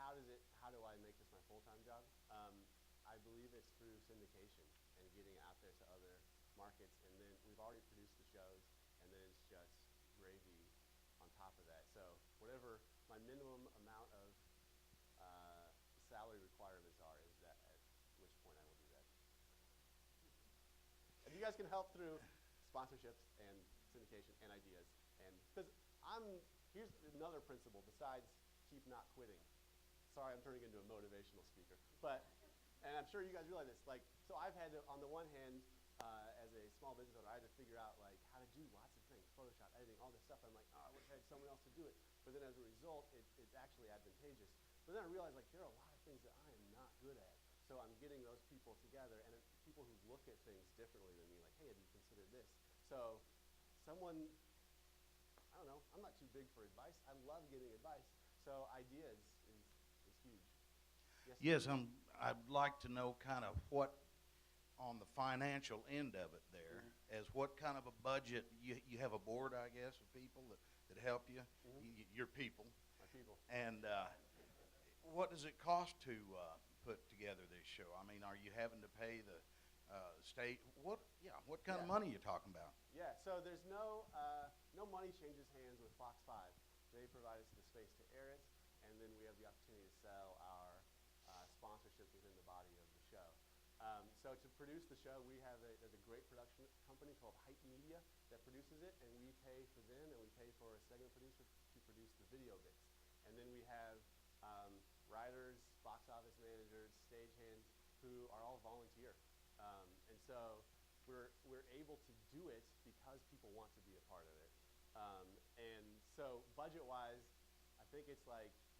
how do I make this my full-time job? I believe it's through syndication and getting out there to other markets, and then we've already produced the shows, and then it's just gravy on top of that. So whatever my minimum amount of salary requirements are is that at which point I will do that. If you guys can help through sponsorships and syndication and ideas, and because here's another principle besides keep not quitting. Sorry, I'm turning into a motivational speaker, and I'm sure you guys realize this. Like, so I've had to, on the one hand, as a small business owner, I had to figure out like how to do lots of things, Photoshop, editing, all this stuff. I'm like, oh, I wish I had someone else to do it. But then as a result, it's actually advantageous. But then I realized like there are a lot of things that I am not good at. So I'm getting those people together, and people who look at things differently than me, like, hey, have you considered this? So someone, I don't know, I'm not too big for advice. I love getting advice. So ideas is huge. Yes, I'd like to know kind of what, on the financial end of it there, as what kind of a budget, you have a board, I guess, of people that help you, your people. My people. And what does it cost to put together this show? I mean, are you having to pay the state? What kind of money are you talking about? Yeah, so there's no money changes hands with Fox 5. They provide us the space to air it, and then we have the opportunity to sell our sponsorships within the body of the show. So to produce the show, there's a great production company called Hype Media that produces it, and we pay for them, and we pay for a segment producer to produce the video bits. And then we have writers, box office managers, stagehands who are all volunteer. And so we're able to do it because people want to be a part of it. And so budget-wise, I think it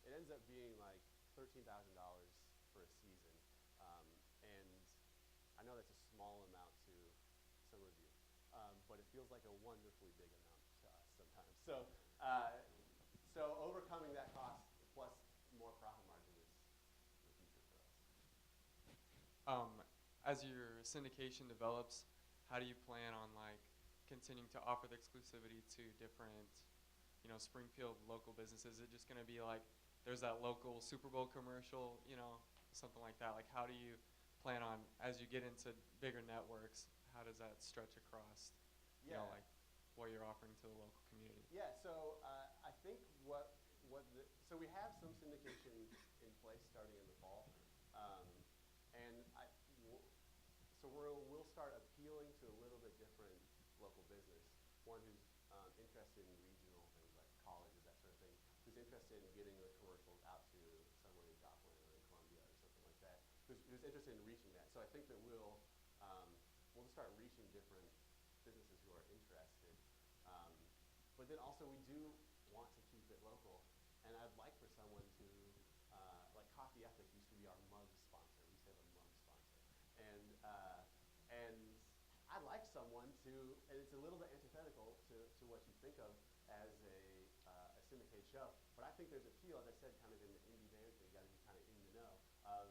ends up being like $13,000 for a season. And I know that's a small amount to some of you, but it feels like a wonderfully big amount to us sometimes. So overcoming that cost plus more profit margin is the future for us. As your syndication develops, how do you plan on continuing to offer the exclusivity to different, Springfield local businesses? Is it just going to be like there's that local Super Bowl commercial, something like that? Like, how do you plan on, as you get into bigger networks, how does that stretch across, what you're offering to the local community? Yeah, so I think so we have some syndication in place starting in the fall, so we'll start appealing to a little bit different local business, one who's interested in regional things like colleges, that sort of thing, who's interested in getting the commercials out to someone in Joplin or in Columbia or something like that, who's interested in reaching that. So I think that we'll just start reaching different businesses who are interested. But then also we do want to keep it local, and I'd like for someone to, like Coffee Ethic used to be our mug sponsor. We used to have a mug sponsor. And I'd like someone to, and it's a little bit antithetical to what you think of as a syndicated show, but I think there's appeal, as I said, kind of in the indie band thing. You got to be kind of in the know of,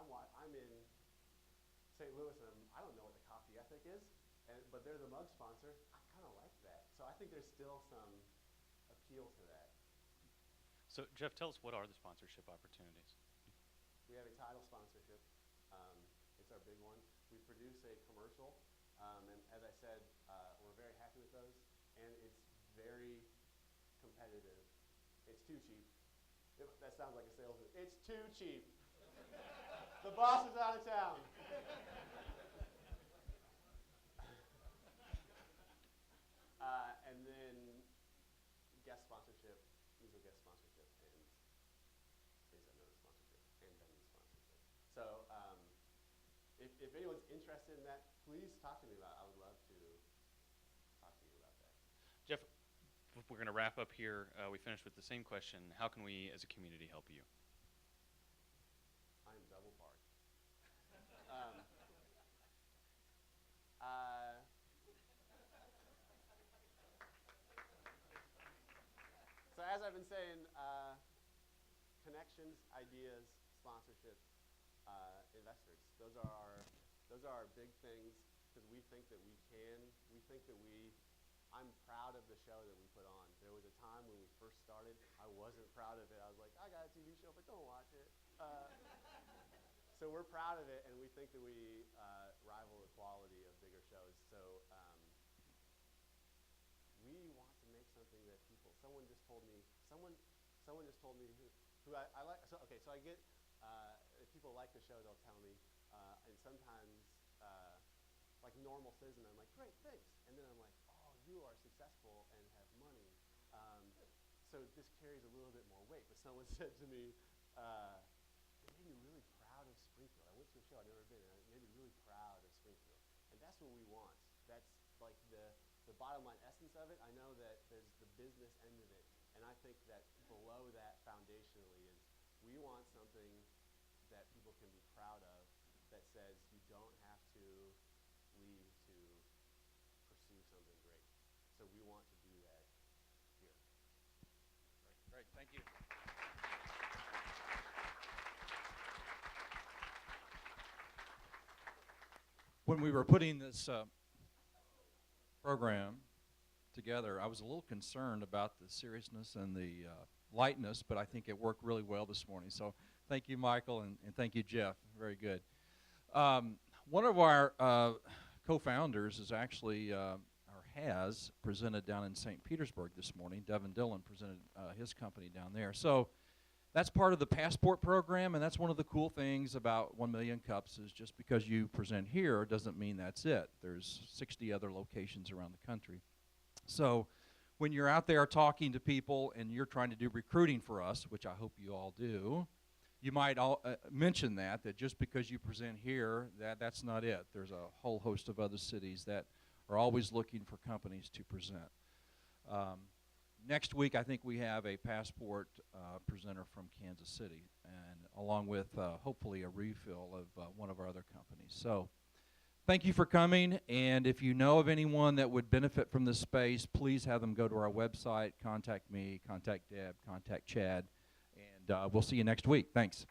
I'm in St. Louis, and I don't know what the Coffee Ethic is, but they're the mug sponsor. I kind of like that. So I think there's still some appeal to that. So Jeff, tell us, what are the sponsorship opportunities? We have a title sponsorship. It's our big one. We produce a commercial, and as I said, we're very happy with those, and it's very competitive. It's too cheap. That sounds like a salesman. It's too cheap. The boss is out of town. And then guest sponsorship, usual guest sponsorship, and space unknown sponsorship, and venue sponsorship. So if anyone's interested in that, please talk to me about it. I would love to talk to you about that. Jeff, we're going to wrap up here. We finished with the same question. How can we as a community help you? I'm double parked. So as I've been saying, connections, ideas, sponsorships, investors. Those are our big things, because we think that we can. I'm proud of the show that we put on. There was a time when we first started, I wasn't proud of it. I was like, I got a TV show, but don't watch it. So we're proud of it, and we think that we rival the quality of bigger shows. So we want to make something that people. Someone just told me who I like. So okay, so I get if people like the show, they'll tell me, and sometimes like normal citizen, I'm like, great, thanks, and then I'm like, oh, you are successful and have money. So this carries a little bit more weight. But someone said to me, it made me really proud of Springfield. I went to a show I'd never been, and it made me really proud of Springfield. And that's what we want. That's like the bottom line essence of it. I know that there's the business end of it, and I think that below that foundationally is we want something that people can be proud of, that says you don't have to leave to pursue something great. So we want to do that here. Great, thank you. When we were putting this program together, I was a little concerned about the seriousness and the lightness, but I think it worked really well this morning. So thank you, Michael, and thank you, Jeff. Very good. One of our co-founders is actually, or has, presented down in St. Petersburg this morning. Devin Dillon presented his company down there. So that's part of the Passport program, and that's one of the cool things about 1 Million Cups is just because you present here doesn't mean that's it. There's 60 other locations around the country. So when you're out there talking to people and you're trying to do recruiting for us, which I hope you all do, you might mention that just because you present here, that's not it. There's a whole host of other cities that are always looking for companies to present. Next week, I think we have a Passport presenter from Kansas City, and along with hopefully a refill of one of our other companies. So thank you for coming, and if you know of anyone that would benefit from this space, please have them go to our website, contact me, contact Deb, contact Chad, and we'll see you next week. Thanks.